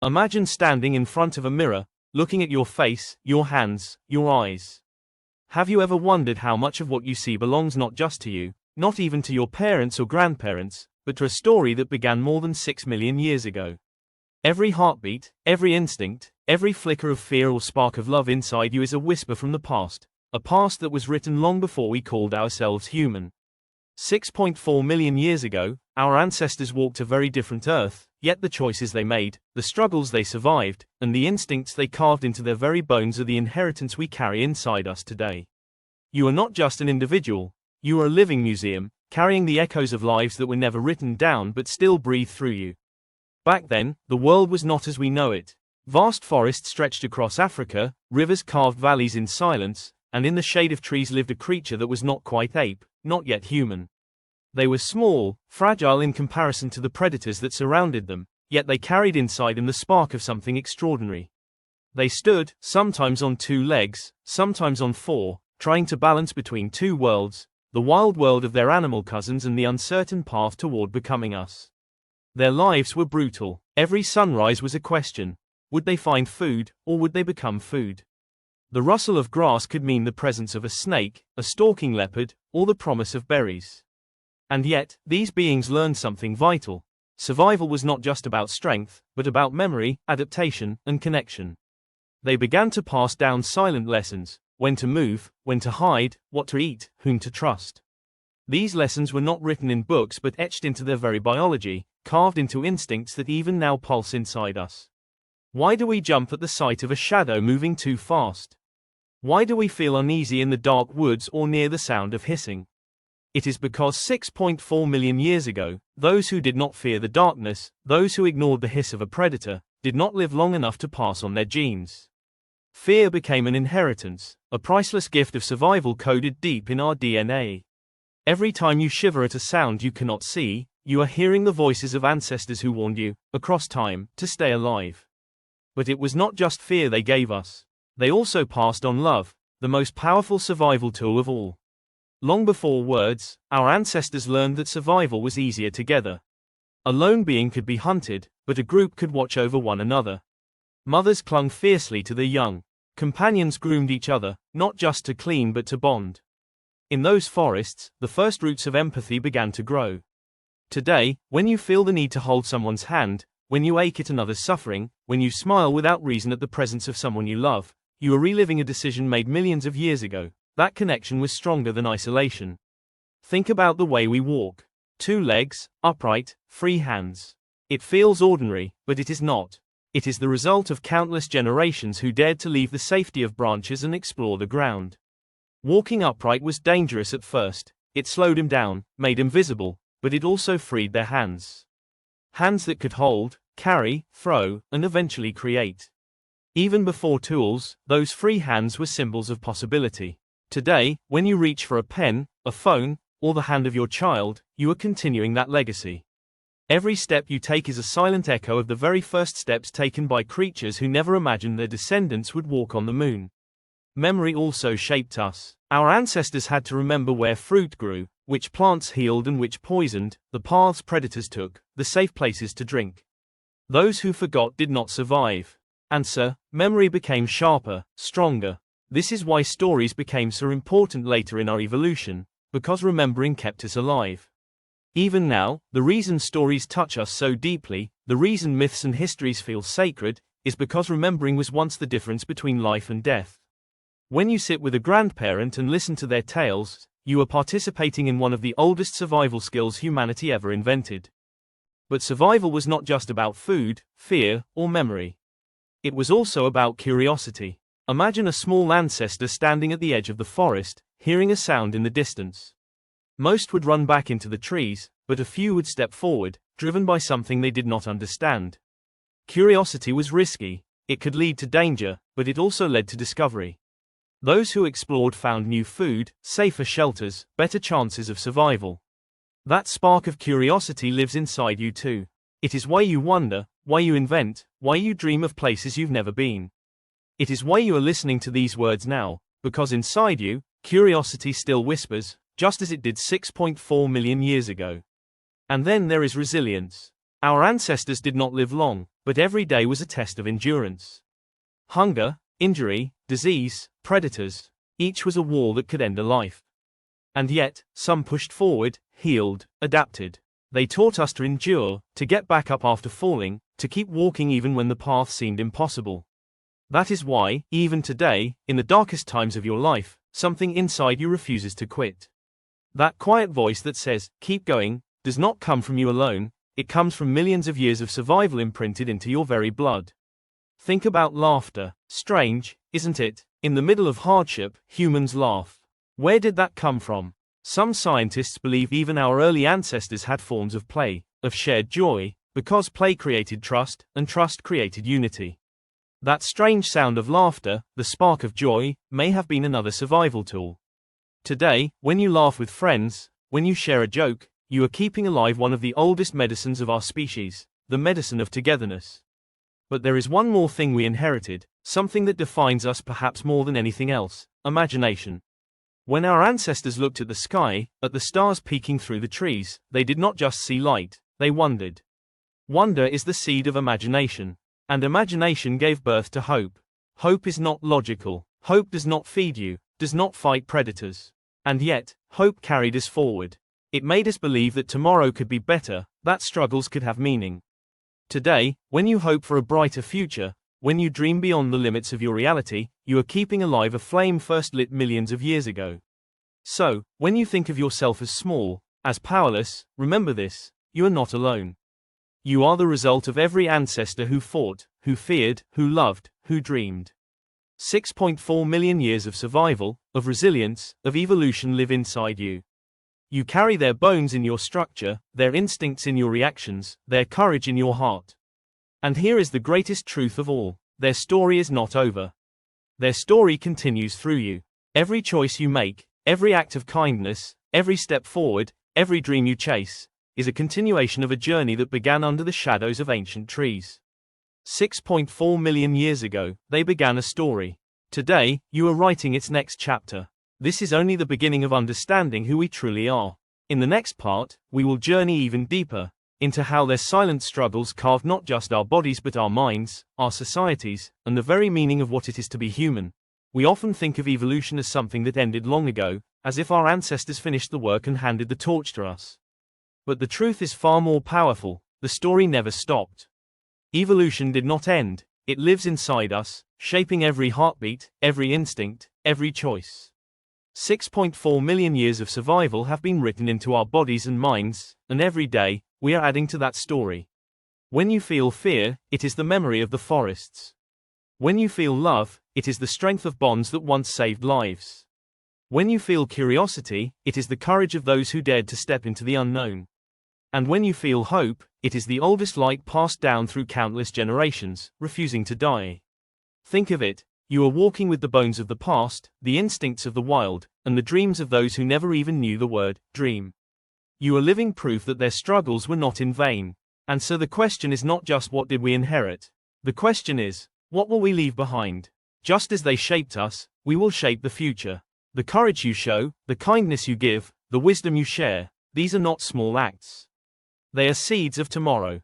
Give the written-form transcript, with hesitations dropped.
Imagine standing in front of a mirror, looking at your face, your hands, your eyes. Have you ever wondered how much of what you see belongs not just to you, not even to your parents or grandparents, but to a story that began more than 6 million years ago? Every heartbeat, every instinct, every flicker of fear or spark of love inside you is a whisper from the past, a past that was written long before we called ourselves human. 6.4 million years ago, our ancestors walked a very different earth, yet the choices they made, the struggles they survived, and the instincts they carved into their very bones are the inheritance we carry inside us today. You are not just an individual, you are a living museum, carrying the echoes of lives that were never written down but still breathe through you. Back then, the world was not as we know it. Vast forests stretched across Africa, rivers carved valleys in silence, and in the shade of trees lived a creature that was not quite ape, not yet human. They were small, fragile in comparison to the predators that surrounded them, yet they carried inside them the spark of something extraordinary. They stood, sometimes on 2 legs, sometimes on 4, trying to balance between 2 worlds, the wild world of their animal cousins and the uncertain path toward becoming us. Their lives were brutal. Every sunrise was a question. Would they find food, or would they become food? The rustle of grass could mean the presence of a snake, a stalking leopard, or the promise of berries. And yet, these beings learned something vital. Survival was not just about strength, but about memory, adaptation, and connection. They began to pass down silent lessons: when to move, when to hide, what to eat, whom to trust. These lessons were not written in books but etched into their very biology, carved into instincts that even now pulse inside us. Why do we jump at the sight of a shadow moving too fast? Why do we feel uneasy in the dark woods or near the sound of hissing? It is because 6.4 million years ago, those who did not fear the darkness, those who ignored the hiss of a predator, did not live long enough to pass on their genes. Fear became an inheritance, a priceless gift of survival coded deep in our DNA. Every time you shiver at a sound you cannot see, you are hearing the voices of ancestors who warned you, across time, to stay alive. But it was not just fear they gave us. They also passed on love, the most powerful survival tool of all. Long before words, our ancestors learned that survival was easier together. A lone being could be hunted, but a group could watch over one another. Mothers clung fiercely to their young. Companions groomed each other, not just to clean but to bond. In those forests, the first roots of empathy began to grow. Today, when you feel the need to hold someone's hand, when you ache at another's suffering, when you smile without reason at the presence of someone you love, you are reliving a decision made millions of years ago. That connection was stronger than isolation. Think about the way we walk. 2 legs, upright, free hands. It feels ordinary, but it is not. It is the result of countless generations who dared to leave the safety of branches and explore the ground. Walking upright was dangerous at first. It slowed him down, made him visible, but it also freed their hands. Hands that could hold, carry, throw, and eventually create. Even before tools, those free hands were symbols of possibility. Today, when you reach for a pen, a phone, or the hand of your child, you are continuing that legacy. Every step you take is a silent echo of the very first steps taken by creatures who never imagined their descendants would walk on the moon. Memory also shaped us. Our ancestors had to remember where fruit grew, which plants healed and which poisoned, the paths predators took, the safe places to drink. Those who forgot did not survive. And so, memory became sharper, stronger. This is why stories became so important later in our evolution, because remembering kept us alive. Even now, the reason stories touch us so deeply, the reason myths and histories feel sacred, is because remembering was once the difference between life and death. When you sit with a grandparent and listen to their tales, you are participating in one of the oldest survival skills humanity ever invented. But survival was not just about food, fear, or memory. It was also about curiosity. Imagine a small ancestor standing at the edge of the forest, hearing a sound in the distance. Most would run back into the trees, but a few would step forward, driven by something they did not understand. Curiosity was risky. It could lead to danger, but it also led to discovery. Those who explored found new food, safer shelters, better chances of survival. That spark of curiosity lives inside you too. It is why you wonder, why you invent, why you dream of places you've never been. It is why you are listening to these words now, because inside you, curiosity still whispers, just as it did 6.4 million years ago. And then there is resilience. Our ancestors did not live long, but every day was a test of endurance. Hunger, injury, disease, predators, each was a wall that could end a life. And yet, some pushed forward, healed, adapted. They taught us to endure, to get back up after falling, to keep walking even when the path seemed impossible. That is why, even today, in the darkest times of your life, something inside you refuses to quit. That quiet voice that says, keep going, does not come from you alone, it comes from millions of years of survival imprinted into your very blood. Think about laughter. Strange, isn't it? In the middle of hardship, humans laugh. Where did that come from? Some scientists believe even our early ancestors had forms of play, of shared joy, because play created trust, and trust created unity. That strange sound of laughter, the spark of joy, may have been another survival tool. Today, when you laugh with friends, when you share a joke, you are keeping alive one of the oldest medicines of our species, the medicine of togetherness. But there is one more thing we inherited, something that defines us perhaps more than anything else: imagination. When our ancestors looked at the sky, at the stars peeking through the trees, they did not just see light, they wondered. Wonder is the seed of imagination. And imagination gave birth to hope. Hope is not logical. Hope does not feed you, does not fight predators. And yet, hope carried us forward. It made us believe that tomorrow could be better, that struggles could have meaning. Today, when you hope for a brighter future, when you dream beyond the limits of your reality, you are keeping alive a flame first lit millions of years ago. So, when you think of yourself as small, as powerless, remember this: you are not alone. You are the result of every ancestor who fought, who feared, who loved, who dreamed. 6.4 million years of survival, of resilience, of evolution live inside you. You carry their bones in your structure, their instincts in your reactions, their courage in your heart. And here is the greatest truth of all: their story is not over. Their story continues through you. Every choice you make, every act of kindness, every step forward, every dream you chase, is a continuation of a journey that began under the shadows of ancient trees. 6.4 million years ago, they began a story. Today, you are writing its next chapter. This is only the beginning of understanding who we truly are. In the next part, we will journey even deeper into how their silent struggles carved not just our bodies but our minds, our societies, and the very meaning of what it is to be human. We often think of evolution as something that ended long ago, as if our ancestors finished the work and handed the torch to us. But the truth is far more powerful: the story never stopped. Evolution did not end, it lives inside us, shaping every heartbeat, every instinct, every choice. 6.4 million years of survival have been written into our bodies and minds, and every day, we are adding to that story. When you feel fear, it is the memory of the forests. When you feel love, it is the strength of bonds that once saved lives. When you feel curiosity, it is the courage of those who dared to step into the unknown. And when you feel hope, it is the oldest light passed down through countless generations, refusing to die. Think of it: you are walking with the bones of the past, the instincts of the wild, and the dreams of those who never even knew the word dream. You are living proof that their struggles were not in vain. And so the question is not just what did we inherit? The question is, what will we leave behind? Just as they shaped us, we will shape the future. The courage you show, the kindness you give, the wisdom you share, these are not small acts. They are seeds of tomorrow.